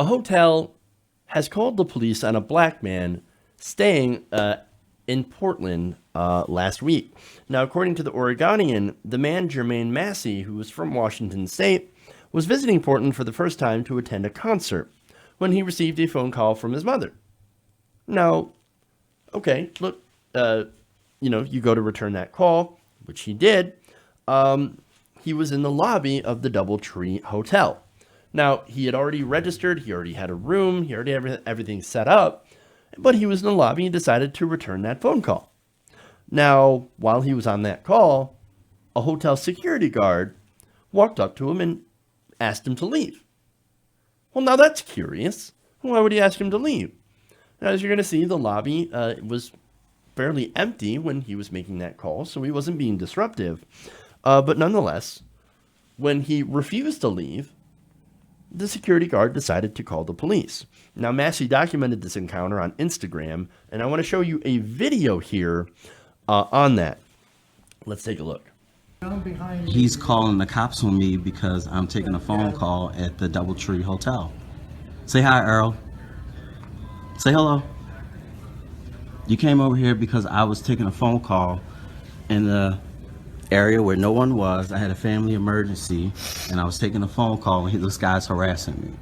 A hotel has called the police on a black man staying in Portland last week. Now, according to the Oregonian, the man Jermaine Massey, who was from Washington State, was visiting Portland for the first time to attend a concert when he received a phone call from his mother. Now, okay, look, you go to return that call, which he did. He was in the lobby of the DoubleTree Hotel. Now, he had already registered, he already had a room, he already had everything set up, but he was in the lobby and decided to return that phone call. Now, while he was on that call, a hotel security guard walked up to him and asked him to leave. Well, now that's curious. Why would he ask him to leave? Now, as you're going to see, the lobby was fairly empty when he was making that call, so he wasn't being disruptive. But nonetheless, when he refused to leave, the security guard decided to call the police. Now, Massey documented this encounter on Instagram, and I want to show you a video here on that. Let's take a look. He's calling the cops on me because I'm taking a phone call at the DoubleTree Hotel. Say hi, Earl. Say hello. You came over here because I was taking a phone call in the area where no one was. I had a family emergency, and I was taking a phone call, and this guy's harassing me.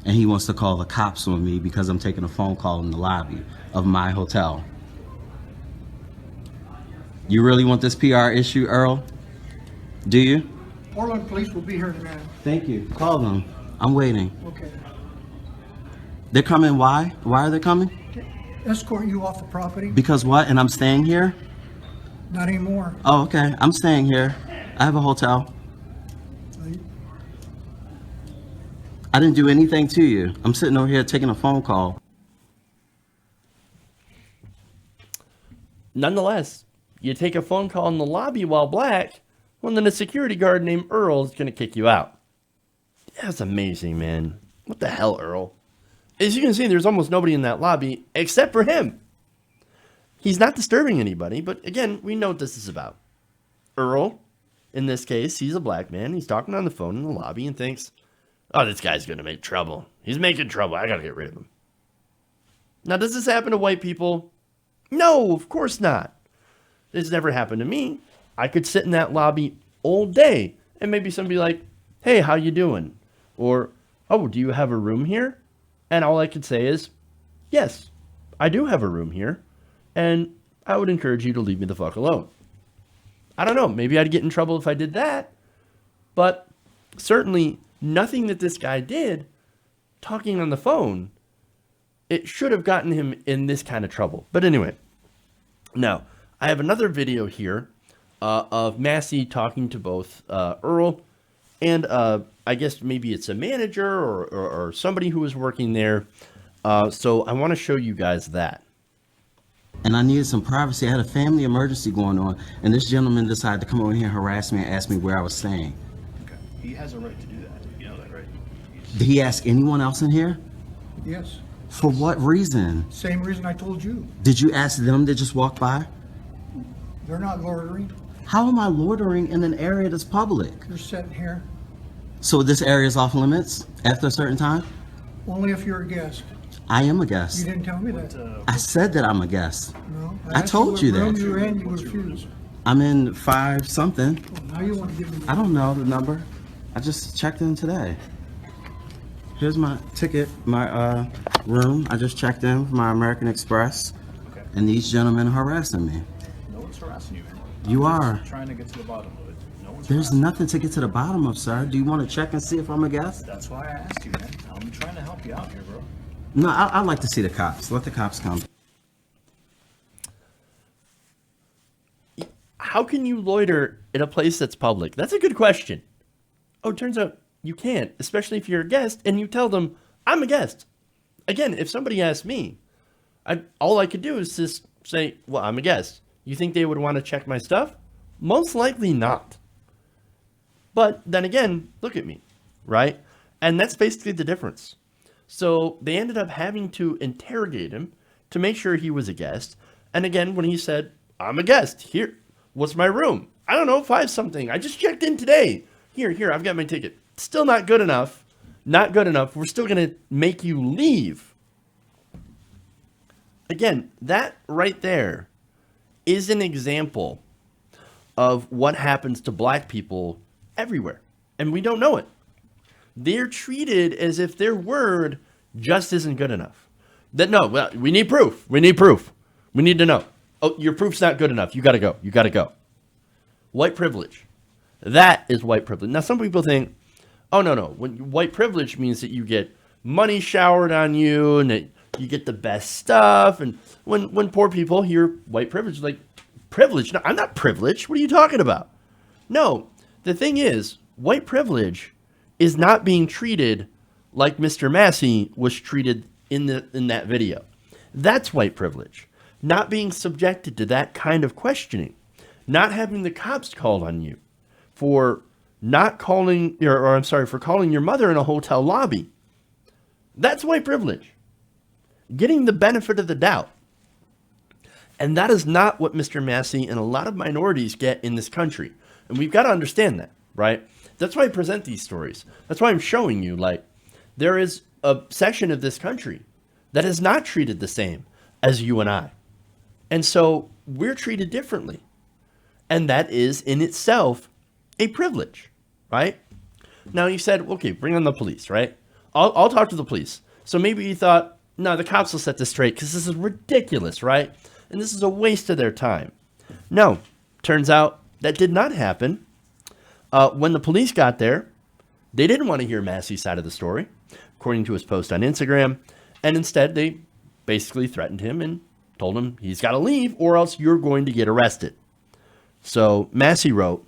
And he wants to call the cops on me because I'm taking a phone call in the lobby of my hotel. You really want this PR issue, Earl? Do you? Portland Police will be here in a minute. Thank you. Call them. I'm waiting. Okay. They're coming. Why? Why are they coming? Escort you off the property? Because what? And I'm staying here? Not anymore. Oh, okay. I'm staying here. I have a hotel. I didn't do anything to you. I'm sitting over here taking a phone call. Nonetheless, you take a phone call in the lobby while black, well, then a security guard named Earl is going to kick you out. That's amazing, man. What the hell, Earl? As you can see, there's almost nobody in that lobby except for him. He's not disturbing anybody, but again, we know what this is about. Earl, in this case, he's a black man. He's talking on the phone in the lobby and thinks, oh, this guy's going to make trouble. He's making trouble. I got to get rid of him. Now, does this happen to white people? No, of course not. This never happened to me. I could sit in that lobby all day and maybe somebody like, hey, how you doing? Or, oh, do you have a room here? And all I could say is, yes, I do have a room here. And I would encourage you to leave me the fuck alone. I don't know. Maybe I'd get in trouble if I did that. But certainly nothing that this guy did, talking on the phone, it should have gotten him in this kind of trouble. But anyway, now I have another video here of Massey talking to both Earl and I guess maybe it's a manager or somebody who was working there. So I want to show you guys that. And I needed some privacy. I had a family emergency going on, and this gentleman decided to come over here and harass me and ask me where I was staying. Okay. He has a right to do that. You know that, right? Did he ask anyone else in here? Yes. For what reason? Same reason I told you. Did you ask them to just walk by? They're not loitering. How am I loitering in an area that's public? You're sitting here. So this area is off limits after a certain time? Only if you're a guest. I am a You guest. didn't tell me that. I said that I'm a guest. No. I asked told you what room that. you were in, you refused. I'm in 5 something. Well, now you want to give me. I don't know the number. I just checked in today. Here's my ticket, my room. I just checked in for my American Express. Okay. And these gentlemen are harassing me. No one's harassing you, man. You I'm are. just trying to get to the bottom of it. No one's There's harassing nothing to get to the bottom of, sir. Do you want to check and see if I'm a guest? you. That's why I asked you, man. I'm trying to help you out here, bro. No, I'd like to see the cops. Let the cops come. How can you loiter in a place that's public? That's a good question. Oh, it turns out you can't, especially if you're a guest and you tell them, I'm a guest. Again, if somebody asked me, all I could do is just say, well, I'm a guest. You think they would want to check my stuff? Most likely not. But then again, look at me, right? And that's basically the difference. So they ended up having to interrogate him to make sure he was a guest. And again, when he said, I'm a guest, here, what's my room? I don't know, 5 something. I just checked in today. Here, I've got my ticket. Still not good enough. Not good enough. We're still going to make you leave. Again, that right there is an example of what happens to black people everywhere. And we don't know it. They're treated as if their word just isn't good enough. That no, well, we need proof. We need proof. We need to know. Oh, your proof's not good enough. You got to go. You got to go. White privilege. That is white privilege. Now, some people think, oh, no. When white privilege means that you get money showered on you and that you get the best stuff. And when poor people hear white privilege, like, privilege? No, I'm not privileged. What are you talking about? No, the thing is, white privilege is not being treated like Mr. Massey was treated in that video. That's white privilege. Not being subjected to that kind of questioning. Not having the cops called on you for not calling, for calling your mother in a hotel lobby. That's white privilege. Getting the benefit of the doubt. And that is not what Mr. Massey and a lot of minorities get in this country. And we've got to understand that, right? That's why I present these stories. That's why I'm showing you, like, there is a section of this country that is not treated the same as you and I. And so we're treated differently. And that is in itself a privilege, right? Now you said, okay, bring on the police, right? I'll talk to the police. So maybe you thought, no, the cops will set this straight because this is ridiculous, right? And this is a waste of their time. No, turns out that did not happen. When the police got there, they didn't want to hear Massey's side of the story, according to his post on Instagram. And instead, they basically threatened him and told him he's got to leave or else you're going to get arrested. So Massey wrote,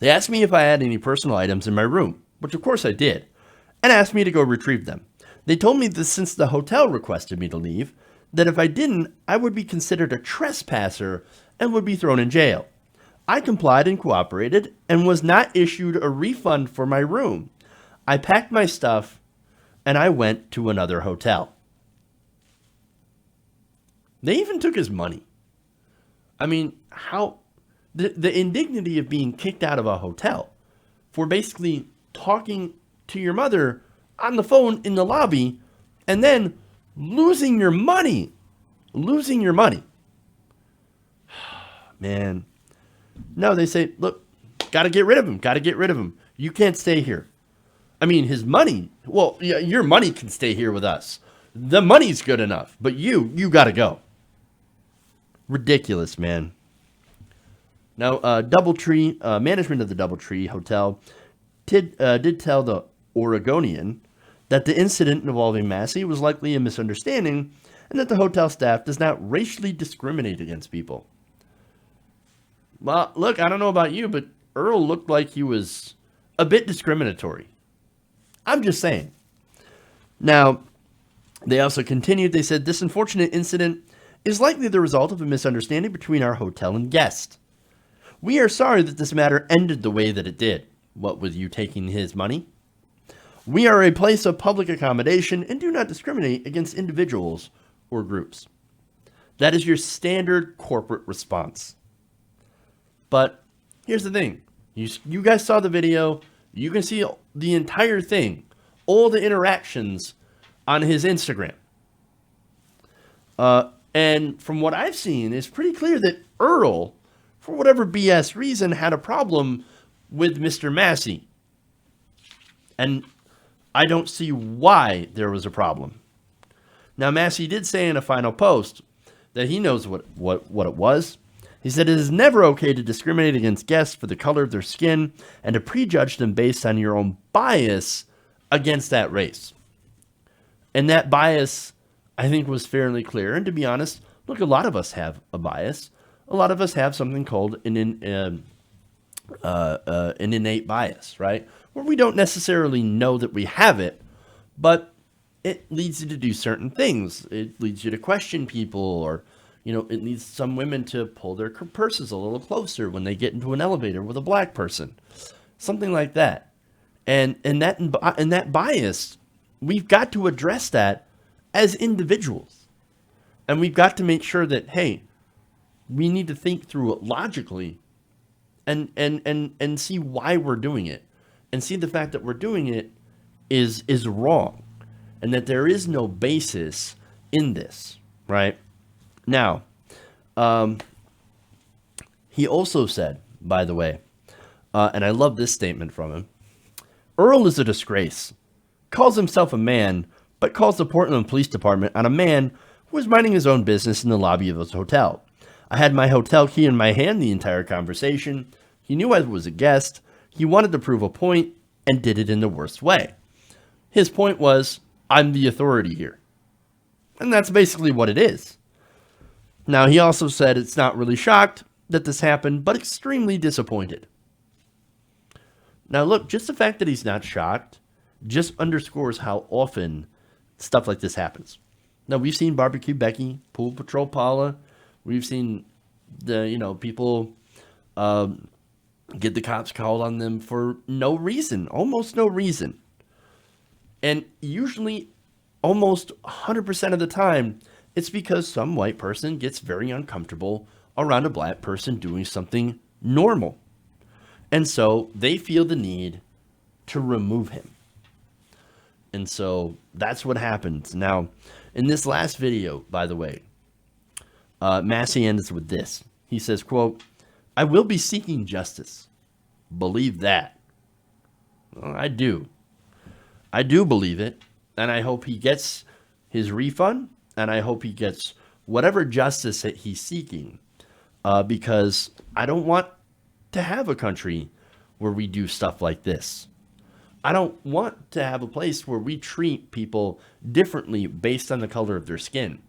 they asked me if I had any personal items in my room, which of course I did, and asked me to go retrieve them. They told me that since the hotel requested me to leave, that if I didn't, I would be considered a trespasser and would be thrown in jail. I complied and cooperated and was not issued a refund for my room. I packed my stuff and I went to another hotel. They even took his money. I mean, how the indignity of being kicked out of a hotel for basically talking to your mother on the phone in the lobby and then losing your money. Losing your money. Man. No, they say, look, got to get rid of him. Got to get rid of him. You can't stay here. I mean, his money. Well, yeah, your money can stay here with us. The money's good enough. But you got to go. Ridiculous, man. Now, Doubletree, management of the Doubletree Hotel did tell the Oregonian that the incident involving Massey was likely a misunderstanding and that the hotel staff does not racially discriminate against people. Well, look, I don't know about you, but Earl looked like he was a bit discriminatory. I'm just saying. Now, they also continued, they said, this unfortunate incident is likely the result of a misunderstanding between our hotel and guest. We are sorry that this matter ended the way that it did. What with you taking his money? We are a place of public accommodation and do not discriminate against individuals or groups. That is your standard corporate response. But here's the thing. You guys saw the video. You can see the entire thing. All the interactions on his Instagram. And from what I've seen, it's pretty clear that Earl, for whatever BS reason, had a problem with Mr. Massey. And I don't see why there was a problem. Now, Massey did say in a final post that he knows what it was. He said, it is never okay to discriminate against guests for the color of their skin and to prejudge them based on your own bias against that race. And that bias, I think, was fairly clear. And to be honest, look, a lot of us have a bias. A lot of us have something called an innate bias, right? Where we don't necessarily know that we have it, but it leads you to do certain things. It leads you to question people, or it leads some women to pull their purses a little closer when they get into an elevator with a black person. Something like that. And that bias, we've got to address that as individuals. And we've got to make sure that, hey, we need to think through it logically and see why we're doing it. and see the fact that we're doing it is wrong, and that there is no basis in this, right? Now, he also said, by the way, and I love this statement from him, Earl is a disgrace. Calls himself a man, but calls the Portland Police Department on a man who was minding his own business in the lobby of his hotel. I had my hotel key in my hand the entire conversation. He knew I was a guest. He wanted to prove a point and did it in the worst way. His point was, I'm the authority here. And that's basically what it is. Now, he also said it's not really shocked that this happened, but extremely disappointed. Now, look, just the fact that he's not shocked just underscores how often stuff like this happens. Now, we've seen Barbecue Becky, Pool Patrol Paula. We've seen people get the cops called on them for no reason, almost no reason. And usually, almost 100% of the time, it's because some white person gets very uncomfortable around a black person doing something normal. And so they feel the need to remove him. And so that's what happens. Now, in this last video, by the way, Massey ends with this. He says, quote, I will be seeking justice. Believe that. Well, I do. I do believe it. And I hope he gets his refund. And I hope he gets whatever justice that he's seeking. Because I don't want to have a country where we do stuff like this. I don't want to have a place where we treat people differently based on the color of their skin.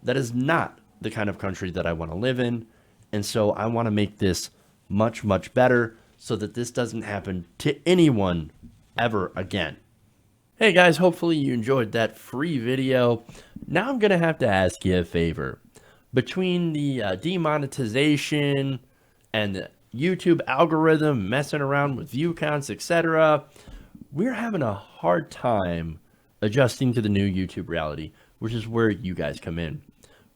That is not the kind of country that I want to live in. And so I want to make this much, much better so that this doesn't happen to anyone ever again. Hey guys, hopefully you enjoyed that free video. Now I'm going to have to ask you a favor. Between the demonetization and the YouTube algorithm messing around with view counts, etc., we're having a hard time adjusting to the new YouTube reality, which is where you guys come in.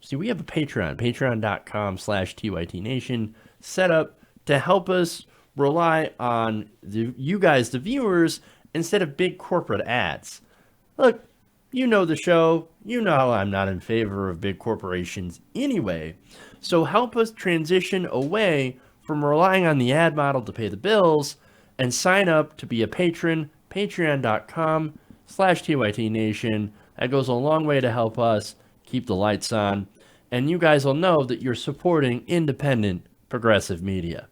See, we have a Patreon, patreon.com/TYTNation, set up to help us rely on you guys, the viewers, instead of big corporate ads. Look, you know the show. You know I'm not in favor of big corporations anyway. So help us transition away from relying on the ad model to pay the bills and sign up to be a patron, patreon.com/TYTNation. That goes a long way to help us keep the lights on. And you guys will know that you're supporting independent, progressive media.